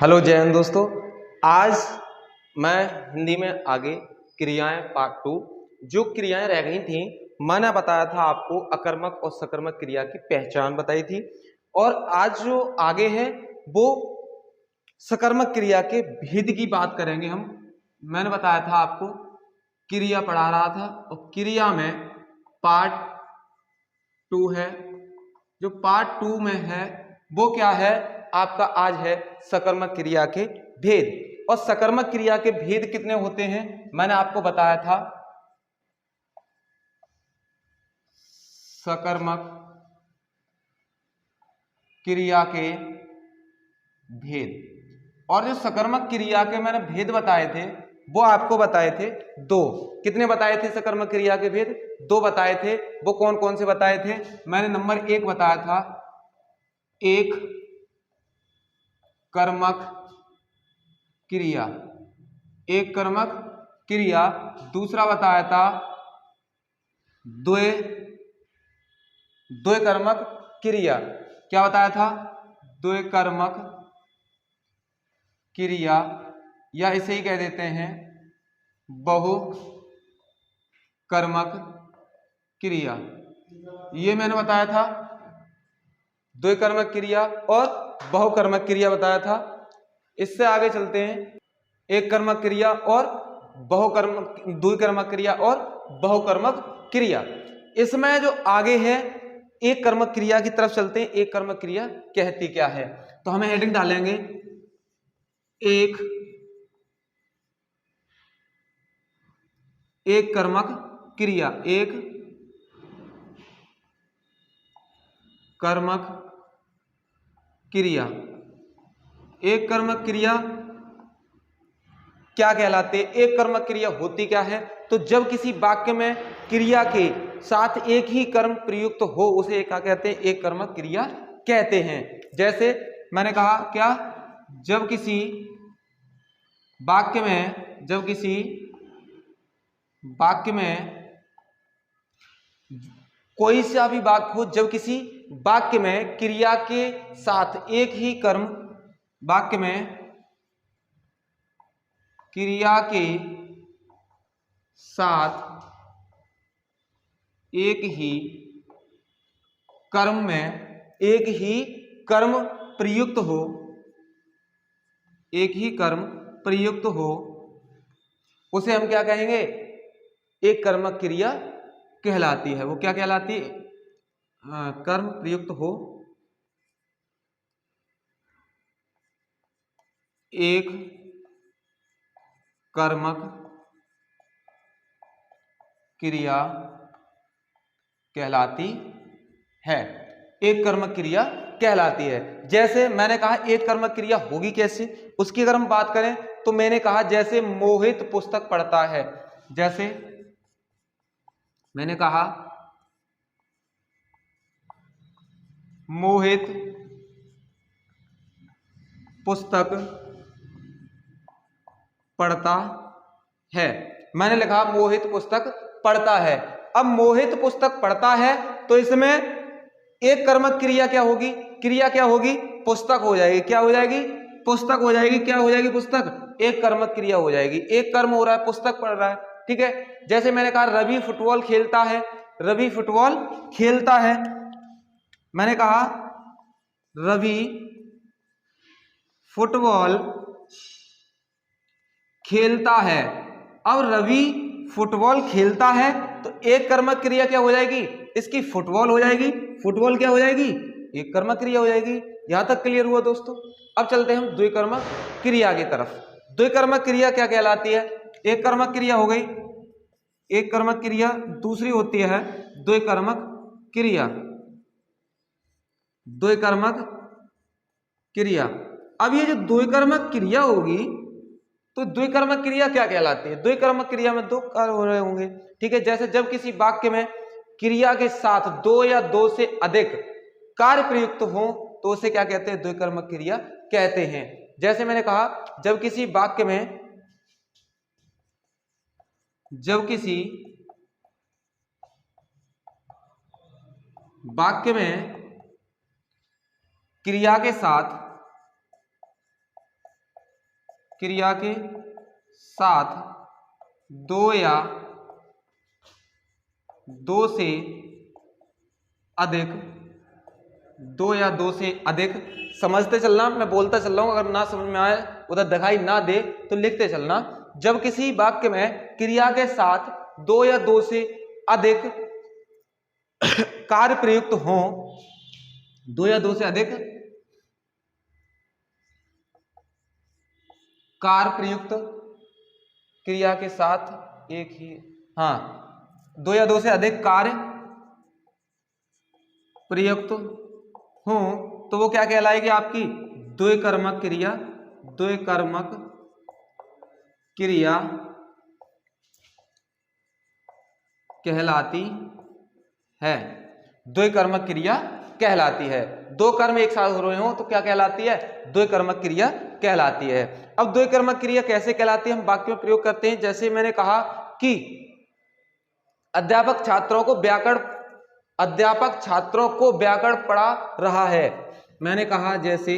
Hello जय हिंद दोस्तों। आज मैं हिंदी में आगे क्रियाएं पार्ट 2 जो क्रियाएं रह गई थी मैंने बताया था आपको अकर्मक और सकर्मक क्रिया की पहचान बताई थी। और आज जो आगे है वो सकर्मक क्रिया के भेद की बात करेंगे हम। मैंने बताया था आपको क्रिया पढ़ा रहा था और क्रिया में पार्ट 2 है। जो पार्ट 2 में है वो क्या है आपका आज है सकर्मक क्रिया के भेद। और सकर्मक क्रिया के भेद कितने होते हैं मैंने आपको बताया था। सकर्मक क्रिया के भेद और जो सकर्मक क्रिया के मैंने भेद बताए थे वो आपको बताए थे दो। कितने बताए थे सकर्मक क्रिया के भेद? दो बताए थे। वो कौन कौन से बताए थे? मैंने नंबर 1 बताया था एक कर्मक क्रिया, एक कर्मक क्रिया। दूसरा बताया था द्वय कर्मक क्रिया। क्या बताया था? द्वय कर्मक क्रिया या इसे ही कह देते हैं बहु कर्मक क्रिया। ये मैंने बताया था द्वय कर्मक क्रिया और बहुकर्मक क्रिया बताया था। इससे आगे चलते हैं एक कर्मक क्रिया और बहुकर्मक, द्विकर्मक क्रिया और बहुकर्मक क्रिया। इसमें जो आगे है एक कर्मक क्रिया की तरफ चलते हैं। एक कर्मक क्रिया कहती क्या है? तो हमें हेडिंग डालेंगे एक कर्मक क्रिया, एक कर्मक क्रिया। एक कर्मक क्रिया क्या कहलाते? एक कर्मक क्रिया होती क्या है? तो जब किसी वाक्य में क्रिया के साथ एक ही कर्म प्रयुक्त हो उसे क्या कहते हैं? एक कर्मक क्रिया कहते हैं। जैसे मैंने कहा क्या, जब किसी वाक्य में कोई सा भी वाक्य हो, जब किसी वाक्य में क्रिया के साथ एक ही कर्म, वाक्य में क्रिया के साथ एक ही कर्म में एक ही कर्म प्रयुक्त हो, एक ही कर्म प्रयुक्त हो उसे हम क्या कहेंगे? एक कर्मक क्रिया कहलाती है। वो क्या कहलाती है? कर्म प्रयुक्त हो एक कर्मक क्रिया कहलाती है। एक कर्मक क्रिया कहलाती है। जैसे मैंने कहा एक कर्मक क्रिया होगी कैसे, उसकी अगर हम बात करें तो मैंने कहा जैसे मोहित पुस्तक पढ़ता है। जैसे मैंने कहा मोहित पुस्तक पढ़ता है। मैंने लिखा मोहित पुस्तक पढ़ता है। अब मोहित पुस्तक पढ़ता है तो इसमें एक कर्मक क्रिया क्या होगी? क्रिया क्या होगी? पुस्तक हो जाएगी। क्या हो जाएगी? पुस्तक हो जाएगी। क्या हो जाएगी? पुस्तक। एक कर्मक क्रिया हो जाएगी। एक कर्म हो रहा है, पुस्तक पढ़ रहा है। ठीक है। जैसे मैंने कहा रवि फुटबॉल खेलता है। रवि फुटबॉल खेलता है। मैंने कहा रवि फुटबॉल खेलता है। अब रवि फुटबॉल खेलता है तो एक कर्मक क्रिया क्या हो जाएगी? इसकी फुटबॉल हो जाएगी। फुटबॉल क्या हो जाएगी? एक कर्मक क्रिया हो जाएगी। यहां तक क्लियर हुआ दोस्तों? अब चलते हैं हम द्विकर्मक क्रिया की तरफ। द्विकर्मक क्रिया क्या कहलाती है? एक कर्मक क्रिया हो गई, एक कर्मक क्रिया। दूसरी होती है द्विकर्मक क्रिया, द्विकर्मक क्रिया। अब ये जो द्विकर्मक क्रिया होगी तो द्विकर्मक क्रिया क्या कहलाती है? द्विकर्मक क्रिया में दो कार्य हो रहे होंगे। ठीक है। जैसे जब किसी वाक्य में क्रिया के साथ दो या दो से अधिक कार्य प्रयुक्त हो तो उसे क्या कहते हैं? द्विकर्मक क्रिया कहते हैं। जैसे मैंने कहा जब किसी वाक्य में क्रिया के साथ क्रिया के साथ दो या दो से अधिक समझते चलना, मैं बोलता चल रहा हूं, अगर ना समझ में आए उधर दिखाई ना दे तो लिखते चलना। जब किसी वाक्य में क्रिया के साथ दो या दो से अधिक कार्य प्रयुक्त हो, दो या दो से अधिक कार्य प्रयुक्त क्रिया के साथ एक ही, दो या दो से अधिक कार्य प्रयुक्त हो तो वो क्या कहलाएगी आपकी द्विकर्मक क्रिया। द्विकर्मक क्रिया कहलाती है। द्विकर्मक क्रिया कहलाती है। दो कर्म एक साथ हो रहे हो तो क्या कहलाती है? द्विकर्मक क्रिया कहलाती है। अब द्विकर्मक क्रिया कैसे कहलाती है हम वाक्य में प्रयोग करते हैं। जैसे मैंने कहा कि अध्यापक छात्रों को व्याकरण पढ़ा रहा है। मैंने कहा जैसे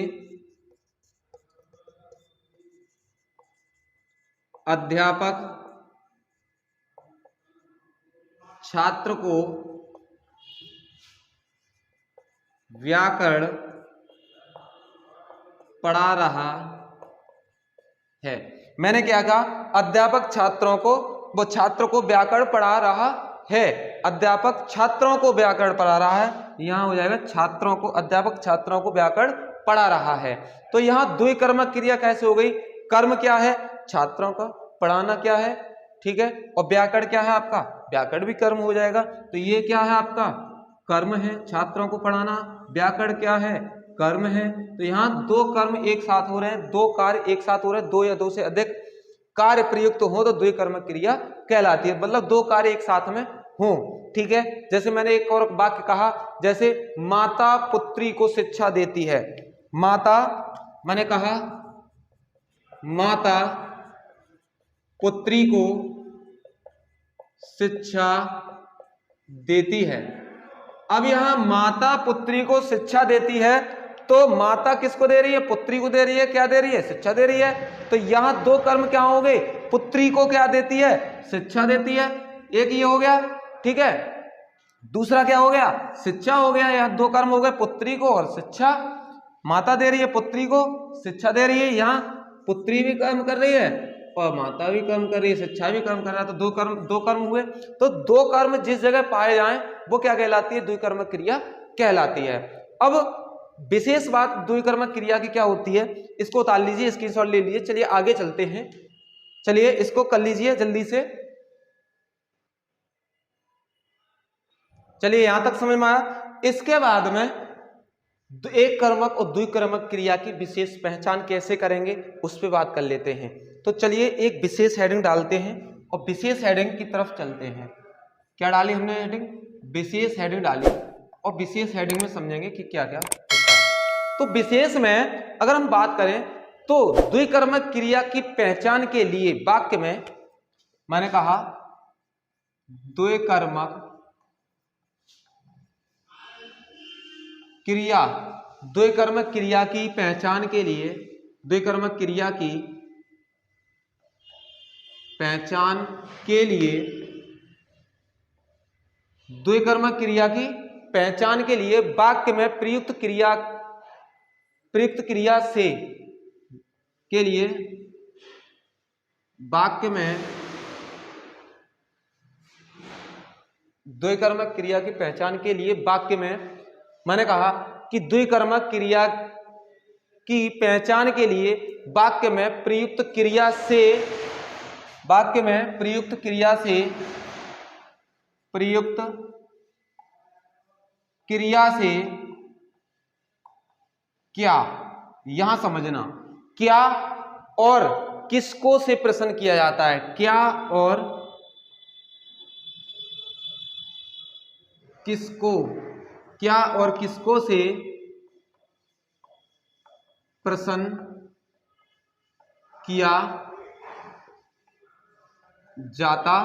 अध्यापक छात्र को व्याकरण पढ़ा रहा है। मैंने क्या कहा? अध्यापक छात्रों को व्याकरण पढ़ा रहा है। अध्यापक छात्रों को व्याकरण पढ़ा रहा है, यहां हो जाएगा छात्रों को, अध्यापक छात्रों को व्याकरण पढ़ा रहा है। तो यहां द्विकर्मक क्रिया कैसे हो गई? कर्म क्या है? छात्रों का, पढ़ाना क्या है, ठीक है, और व्याकरण क्या है आपका? व्याकरण भी कर्म हो जाएगा। तो ये क्या है आपका? कर्म है, छात्रों को पढ़ाना। व्याकरण क्या है? कर्म है। तो यहाँ दो कर्म एक साथ हो रहे हैं, दो कार्य एक साथ हो रहे हैं, दो या दो से अधिक कार्य प्रयुक्त हो तो द्विकर्मक क्रिया कहलाती है। मतलब दो कार्य एक साथ में हो, ठीक है। जैसे मैंने एक और वाक्य कहा, जैसे माता पुत्री को शिक्षा देती है। माता, मैंने कहा माता पुत्री को शिक्षा देती है। अब यहां माता पुत्री को शिक्षा देती है तो माता किसको दे रही है? पुत्री को दे रही है। क्या दे रही है? शिक्षा दे रही है। तो यहां दो कर्म क्या हो गए? पुत्री को क्या देती है? शिक्षा देती है। एक ये हो गया, ठीक है। दूसरा क्या हो गया? शिक्षा हो गया। यहां दो कर्म हो गए, पुत्री को और शिक्षा। माता दे रही है पुत्री को, शिक्षा दे रही है। यहां पुत्री भी कर्म कर रही है और माता भी कर्म कर रही है, शिक्षा भी कर्म कर रहा है। तो दो कर्म हुए। तो दो कर्म जिस जगह पाए जाएं वो क्या कहलाती है? द्विकर्मक क्रिया कहलाती है। अब विशेष बात द्विकर्मक क्रिया की क्या होती है, इसको उतार लीजिए, स्क्रीनशॉट ले लीजिए। चलिए आगे चलते हैं। चलिए इसको कर लीजिए जल्दी से। चलिए यहां तक समझ में आया। इसके बाद में एक कर्मक और द्विकर्मक क्रिया की विशेष पहचान कैसे करेंगे उस पर बात कर लेते हैं। तो चलिए एक विशेष हेडिंग डालते हैं और विशेष हेडिंग की तरफ चलते हैं। क्या डाली हमने हेडिंग? विशेष हेडिंग डाली और विशेष हेडिंग में समझेंगे कि क्या क्या होता है। तो विशेष में अगर हम बात करें तो द्विकर्मक क्रिया की पहचान के लिए वाक्य में मैंने कहा द्विकर्मक क्रिया की पहचान के लिए, द्विकर्मक क्रिया की पहचान के लिए, द्विकर्मक क्रिया की पहचान के लिए वाक्य में प्रयुक्त क्रिया से के लिए वाक्य में द्विकर्मक क्रिया की पहचान के लिए वाक्य में मैंने कहा कि द्विकर्मक क्रिया की पहचान के लिए वाक्य में प्रयुक्त क्रिया से क्या, यहां समझना, क्या और किसको से प्रश्न किया जाता है। क्या और किसको से प्रश्न किया जाता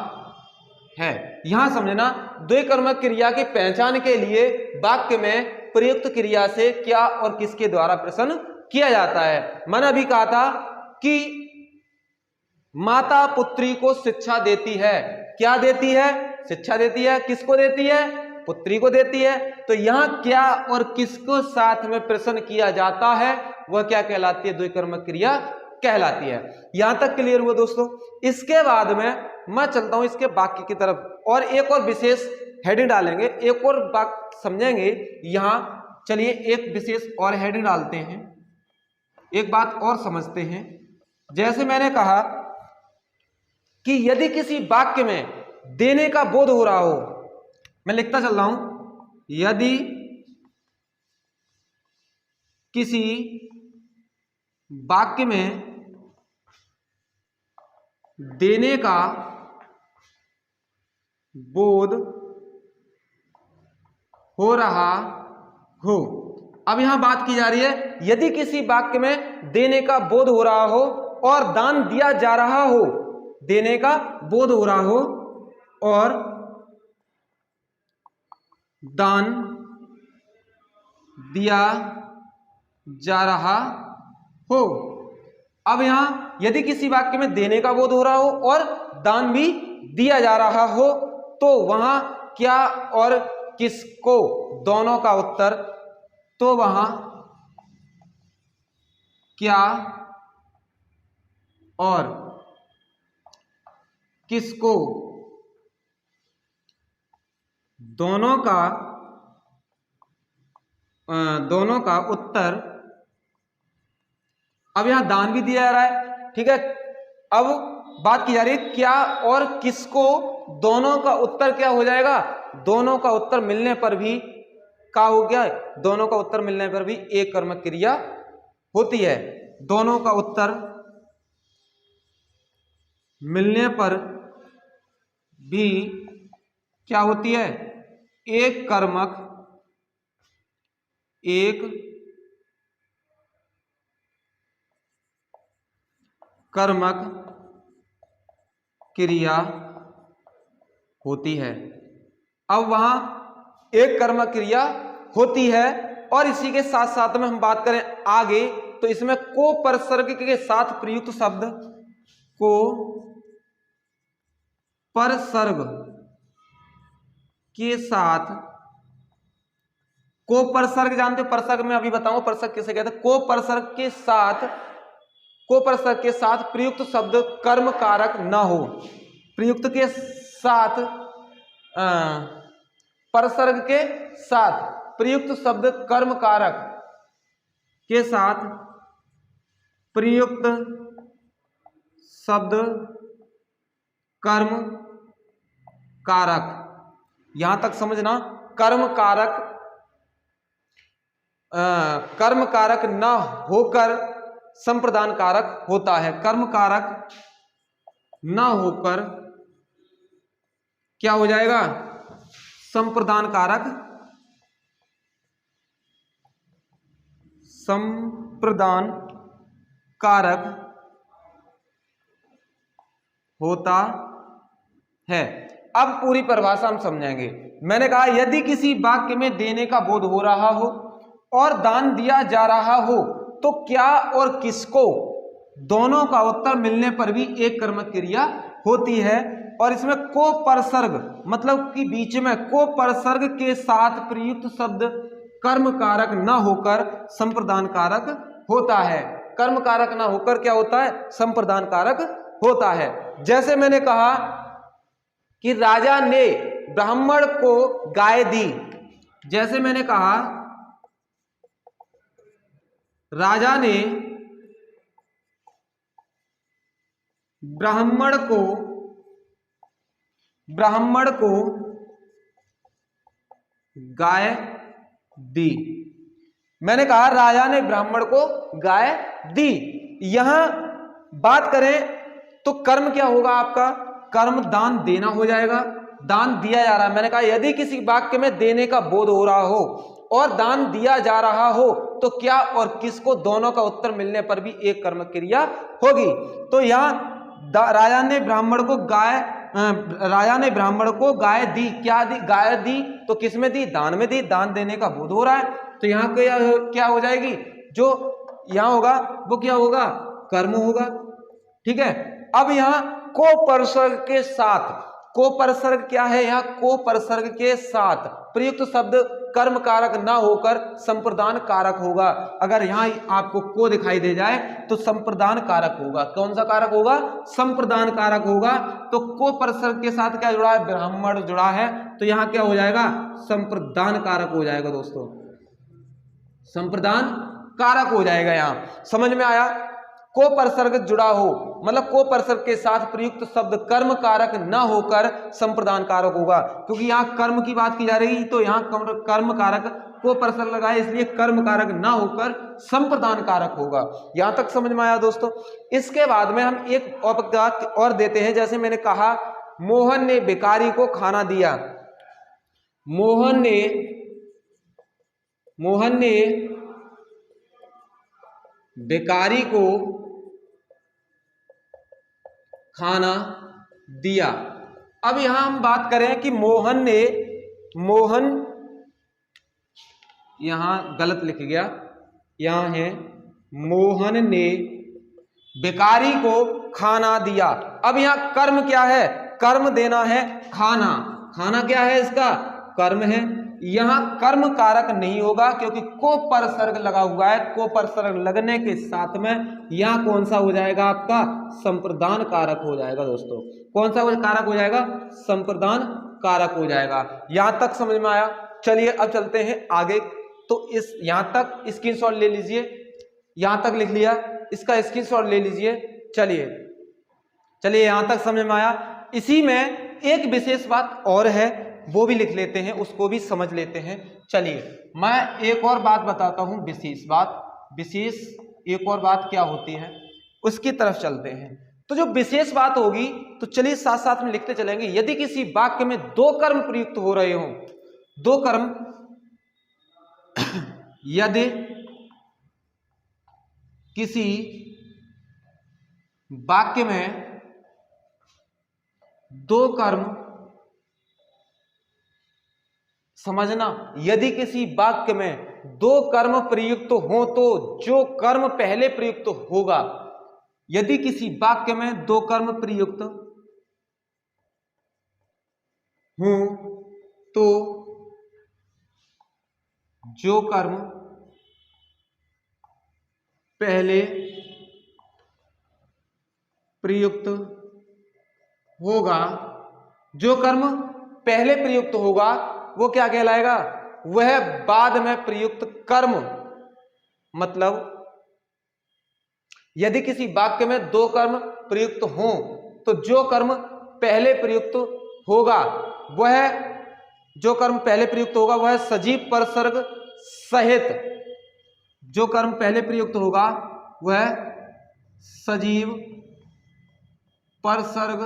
है। यहां समझना, द्विकर्मक क्रिया की पहचान के लिए वाक्य में प्रयुक्त क्रिया से क्या और किसके द्वारा प्रश्न किया जाता है। मैंने अभी कहा था कि माता पुत्री को शिक्षा देती है। क्या देती है? शिक्षा देती है। किसको देती है? पुत्री को देती है। तो यहां क्या और किसको साथ में प्रश्न किया जाता है वह क्या कहलाती है? द्विकर्मक क्रिया कहलाती है। यहां तक क्लियर हुआ दोस्तों। इसके बाद में मैं चलता हूं इसके वाक्य की तरफ और एक और विशेष हेडिंग डालेंगे, एक और बात समझेंगे। यहां चलिए एक विशेष और हेडिंग डालते हैं, एक बात और समझते हैं। जैसे मैंने कहा कि यदि किसी वाक्य में देने का बोध हो रहा हो, मैं लिखता चल रहा हूं, यदि किसी वाक्य में देने का बोध हो रहा हो। अब यहां बात की जा रही है यदि किसी वाक्य में देने का बोध हो रहा हो और दान दिया जा रहा हो, देने का बोध हो रहा हो और दान दिया जा रहा हो। अब यहां यदि किसी वाक्य में देने का बोध हो रहा हो और दान भी दिया जा रहा हो तो वहां क्या और किसको, दोनों का उत्तर, तो वहां क्या और किसको, दोनों का उत्तर। अब यहां दान भी दिया जा रहा है, ठीक है। अब बात की जा रही है क्या और किसको, दोनों का उत्तर क्या हो जाएगा? दोनों का उत्तर मिलने पर भी क्या हो गया? दोनों का उत्तर मिलने पर भी एक कर्मक क्रिया होती है। दोनों का उत्तर मिलने पर भी क्या होती है? एक कर्मक क्रिया होती है। अब वहां एक कर्मक क्रिया होती है और इसी के साथ साथ में हम बात करें आगे तो इसमें को परसर्ग के साथ प्रयुक्त शब्द, को परसर्ग के साथ, को परसर्ग जानते हो? परसर्ग में अभी बताऊं परसर्ग किसे कहते हैं। को परसर्ग के साथ प्रयुक्त शब्द कर्म कारक न हो, प्रयुक्त के साथ परसर्ग के साथ प्रयुक्त शब्द कर्म कारक के साथ प्रयुक्त शब्द कर्म कारक, यहां तक समझना। कर्म कारक न होकर संप्रदान कारक होता है। कर्म कारक न होकर क्या हो जाएगा? संप्रदान कारक होता है। अब पूरी परिभाषा हम समझेंगे। मैंने कहा यदि किसी वाक्य में देने का बोध हो रहा हो और दान दिया जा रहा हो तो क्या और किसको, दोनों का उत्तर मिलने पर भी एक कर्मक क्रिया होती है। और इसमें को परसर्ग मतलब कि बीच में को परसर्ग के साथ प्रयुक्त शब्द कर्म कारक न होकर संप्रदान कारक होता है। कर्म कारक न होकर क्या होता है? संप्रदान कारक होता है। जैसे मैंने कहा कि राजा ने ब्राह्मण को गाय दी, जैसे मैंने कहा राजा ने ब्राह्मण को गाय दी। मैंने कहा राजा ने ब्राह्मण को गाय दी। यहां बात करें तो कर्म क्या होगा आपका? कर्म दान देना हो जाएगा। दान दिया जा रहा है। मैंने कहा यदि किसी वाक्य में देने का बोध हो रहा हो और दान दिया जा रहा हो तो क्या और किसको, दोनों का उत्तर मिलने पर भी एक कर्म क्रिया होगी। तो यहां राजा ने ब्राह्मण को गाय दी। क्या दी? गाय दी। तो किस में दी? दान में दी। दान देने का बोध हो रहा है तो यहां क्या हो जाएगी? जो यहां होगा वो क्या होगा? कर्म होगा। ठीक है। अब यहाँ कोपरसर्ग के साथ, कोपरसर्ग क्या है, यहाँ कोपरसर्ग के साथ प्रयुक्त शब्द कर्म कारक ना होकर संप्रदान कारक होगा। अगर यहाँ आपको को दिखाई दे जाए तो संप्रदान कारक होगा। कौन सा कारक होगा? संप्रदान कारक होगा। तो कोपरसर्ग के साथ क्या जुड़ा है? ब्राह्मण जुड़ा है, तो यहाँ क्या हो जाएगा? संप्रदान कारक हो जाएगा दोस्तों, संप्रदान कारक हो जाएगा। यहाँ समझ में आया? कोपरसर्ग जुड़ा हो मतलब कोपरसर्ग के साथ प्रयुक्त शब्द कर्म कारक न होकर संप्रदान कारक होगा, क्योंकि यहाँ कर्म की बात की जा रही, तो यहाँ कर्म कारक कोपरसर्ग लगाए, इसलिए कर्म कारक न होकर संप्रदान कारक होगा। यहां तक समझ में आया दोस्तों? इसके बाद में हम एक वाक्य और देते हैं, जैसे मैंने कहा मोहन ने भिखारी को खाना दिया। मोहन ने भिखारी को खाना दिया। अब यहां हम बात करें कि मोहन, यहां गलत लिख गया, यहां है मोहन ने भिखारी को खाना दिया। अब यहां कर्म क्या है? कर्म देना है खाना। खाना क्या है? इसका कर्म है। यहां कर्म कारक नहीं होगा क्योंकि कोपरसर्ग लगा हुआ है। कोपरसर्ग लगने के साथ में यहां कौन सा हो जाएगा? आपका संप्रदान कारक हो जाएगा दोस्तों। कौन सा कारक हो जाएगा? संप्रदान कारक हो जाएगा। यहां तक समझ में आया? चलिए अब चलते हैं आगे। तो इस यहां तक स्क्रीनशॉट ले लीजिए, यहां तक लिख लिया, इसका स्क्रीनशॉट ले लीजिए। चलिए यहां तक समझ में आया? इसी में एक विशेष बात और है, वो भी लिख लेते हैं, उसको भी समझ लेते हैं। चलिए मैं एक और बात बताता हूं, विशेष एक और बात क्या होती है उसकी तरफ चलते हैं। तो जो विशेष बात होगी, तो चलिए साथ साथ में लिखते चलेंगे। यदि किसी वाक्य में दो कर्म प्रयुक्त हो रहे हों, दो कर्म, यदि किसी वाक्य में दो कर्म, समझना, यदि किसी वाक्य में दो कर्म प्रयुक्त हो तो जो कर्म पहले प्रयुक्त होगा, यदि किसी वाक्य में दो कर्म प्रयुक्त हो तो जो कर्म पहले प्रयुक्त होगा, जो कर्म पहले प्रयुक्त होगा वो क्या कहलाएगा? वह बाद में प्रयुक्त कर्म। मतलब यदि किसी वाक्य में दो कर्म प्रयुक्त हों तो जो कर्म पहले प्रयुक्त होगा, वह सजीव परसर्ग सहित, जो कर्म पहले प्रयुक्त होगा वह सजीव परसर्ग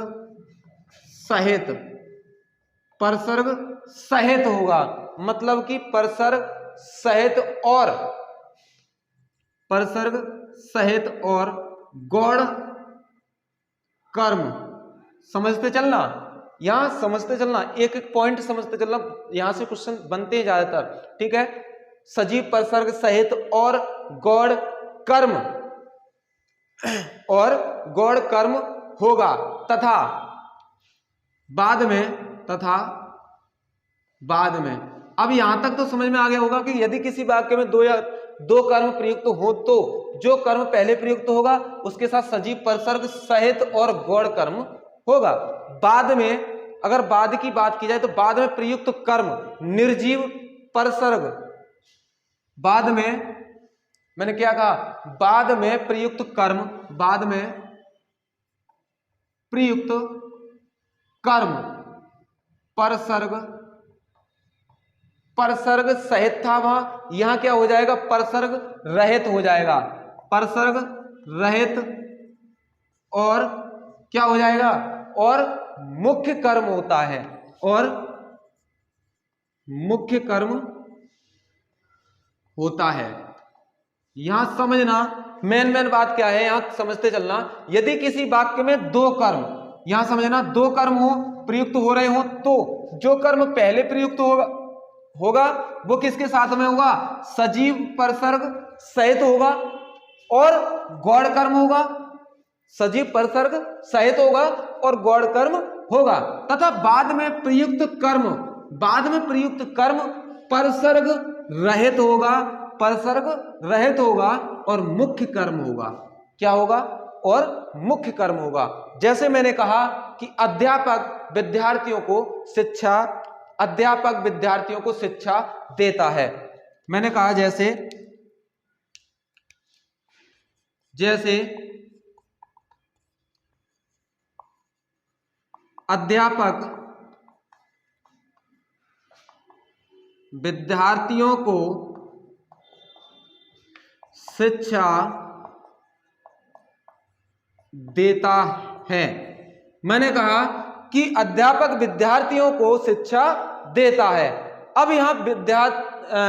सहित होगा। मतलब कि परसर्ग सहित और गौण कर्म। समझते चलना, यहां समझते चलना, एक एक पॉइंट समझते चलना, यहां से क्वेश्चन बनते हैं ज्यादातर। ठीक है? सजीव परसर्ग सहित और गौण कर्म होगा तथा बाद में। अब यहां तक तो समझ में आ गया होगा कि यदि किसी वाक्य में दो कर्म प्रयुक्त हो तो जो कर्म पहले प्रयुक्त होगा उसके साथ सजीव परसर्ग सहित और गौण कर्म होगा। बाद में, अगर बाद की बात की जाए तो बाद में प्रयुक्त कर्म निर्जीव परसर्ग, बाद में मैंने क्या कहा? बाद में प्रयुक्त कर्म, बाद में प्रयुक्त कर्म परसर्ग सहित था, वहां यहां क्या हो जाएगा? परसर्ग रहित हो जाएगा। परसर्ग रहित और क्या हो जाएगा? और मुख्य कर्म होता है, और मुख्य कर्म होता है। यहां समझना मेन बात क्या है, यहां समझते चलना। यदि किसी वाक्य में दो कर्म, यहां समझना, दो कर्म हो, प्रयुक्त हो रहे हो, तो जो कर्म पहले प्रयुक्त होगा वो किसके साथ में होगा? सजीव परसर्ग सहित होगा और गौण कर्म होगा। सजीव परसर्ग सहित होगा और गौण कर्म होगा, तथा बाद में प्रयुक्त कर्म परसर्ग रहित होगा, परसर्ग रहित होगा और मुख्य कर्म होगा। क्या होगा? और मुख्य कर्म होगा। जैसे मैंने कहा कि अध्यापक विद्यार्थियों को शिक्षा देता है। मैंने कहा जैसे अध्यापक विद्यार्थियों को शिक्षा देता है। मैंने कहा कि अध्यापक विद्यार्थियों को शिक्षा देता है। अब यहां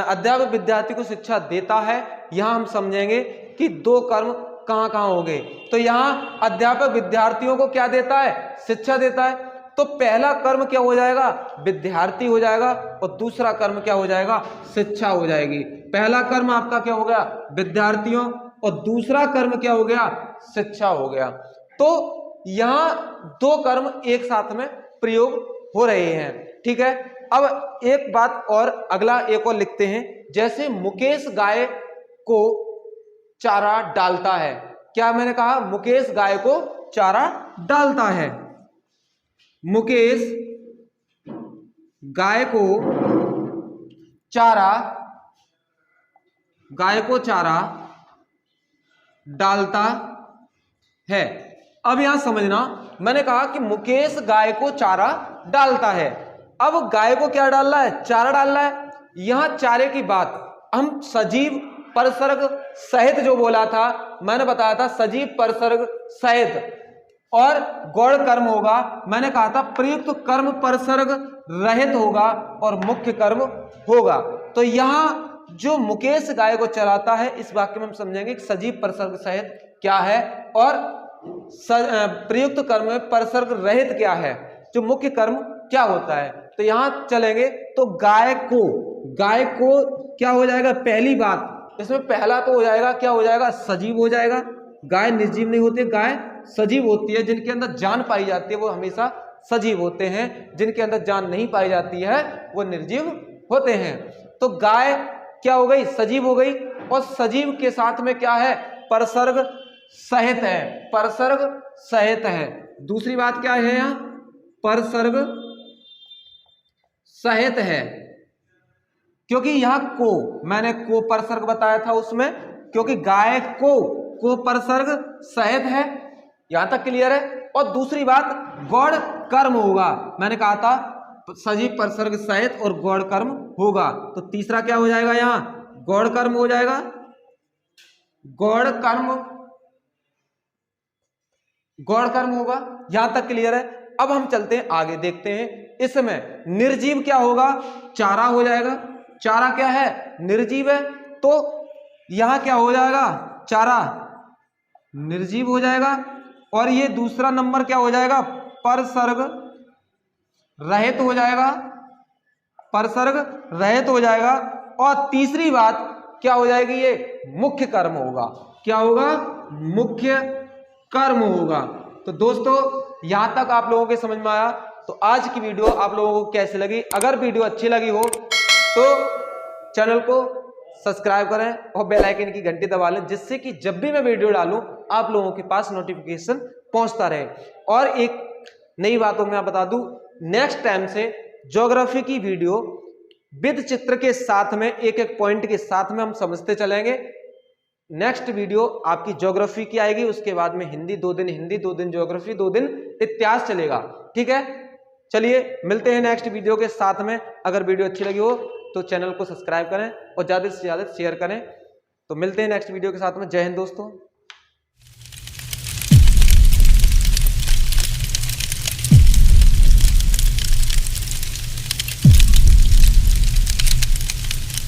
अध्यापक विद्यार्थी को शिक्षा देता है, यहां हम समझेंगे कि दो कर्म कहां कहां हो गए। तो यहां अध्यापक विद्यार्थियों को क्या देता है? शिक्षा देता है। तो पहला कर्म क्या हो जाएगा? विद्यार्थी हो जाएगा और दूसरा कर्म क्या हो जाएगा? शिक्षा हो जाएगी। पहला कर्म आपका क्या हो गया? विद्यार्थियों, और दूसरा कर्म क्या हो गया? शिक्षा हो गया। तो यहां दो कर्म एक साथ में प्रयोग हो रहे हैं। ठीक है। अब एक बात और, अगला एक और लिखते हैं। जैसे मुकेश गाय को चारा डालता है। क्या मैंने कहा? मुकेश गाय को चारा डालता है। मुकेश गाय को चारा डालता है। अब यहां समझना, मैंने कहा कि मुकेश गाय को चारा डालता है। अब गाय को क्या डालना है? चारा डालना है। यहां चारे की बात हम सजीव परसर्ग सहित जो बोला था, मैंने बताया था सजीव परसर्ग सहित और गौण कर्म होगा। मैंने कहा था प्रयुक्त कर्म परसर्ग रहित होगा और मुख्य कर्म होगा। तो यहां जो मुकेश गाय को चराता है, इस वाक्य में हम समझेंगे कि सजीव परसर्ग सहित क्या है और प्रयुक्त कर्म में परसर्ग रहित क्या है, जो मुख्य कर्म क्या होता है। तो यहां चलेंगे तो गाय को क्या हो जाएगा? पहली बात इसमें पहला तो हो जाएगा, क्या हो जाएगा? सजीव हो जाएगा। गाय निर्जीव नहीं होती, गाय सजीव होती है। जिनके अंदर जान पाई जाती है वो हमेशा सजीव होते हैं, जिनके अंदर जान नहीं पाई जाती है वो निर्जीव होते हैं। तो गाय क्या हो गई? सजीव हो गई। और सजीव के साथ में क्या है? परसर्ग सहित है, परसर्ग सहित है। दूसरी बात क्या है? यहां परसर्ग सहित है, क्योंकि यहां मैंने को परसर्ग बताया था उसमें, क्योंकि गाय को परसर्ग सहित है। यहां तक क्लियर है। और दूसरी बात गौण कर्म होगा। मैंने कहा था सजीव परसर्ग सहित और गौण कर्म होगा। तो तीसरा क्या हो जाएगा? यहां गौण कर्म हो जाएगा। गौण कर्म होगा। यहां तक क्लियर है। अब हम चलते हैं आगे, देखते हैं इसमें निर्जीव क्या होगा? चारा हो जाएगा। चारा क्या है? निर्जीव है। तो यहां क्या हो जाएगा? चारा निर्जीव हो जाएगा। और ये दूसरा नंबर क्या हो जाएगा? परसर्ग रहित हो जाएगा, परसर्ग रहित हो जाएगा। और तीसरी बात क्या हो जाएगी? ये मुख्य कर्म होगा। क्या होगा? मुख्य कर्म होगा। तो दोस्तों यहां तक आप लोगों के समझ में आया। तो आज की वीडियो आप लोगों को कैसी लगी? अगर वीडियो अच्छी लगी हो तो चैनल को सब्सक्राइब करें और बेल आइकन की घंटी दबा लें, जिससे कि जब भी मैं वीडियो डालूं आप लोगों के पास नोटिफिकेशन पहुंचता रहे। और एक नई बातों में बता दूं, नेक्स्ट टाइम से ज्योग्राफी की वीडियो विद चित्र के साथ में, एक एक पॉइंट के साथ में हम समझते चलेंगे। नेक्स्ट वीडियो आपकी ज्योग्राफी की आएगी, उसके बाद में हिंदी 2 दिन, हिंदी 2 दिन, ज्योग्राफी 2 दिन, इतिहास चलेगा। ठीक है, चलिए मिलते हैं नेक्स्ट वीडियो के साथ में। अगर वीडियो अच्छी लगी हो तो चैनल को सब्सक्राइब करें और ज़्यादा से ज़्यादा शेयर करें। तो मिलते हैं नेक्स्ट वीडियो के साथ में। जय हिंद दोस्तों।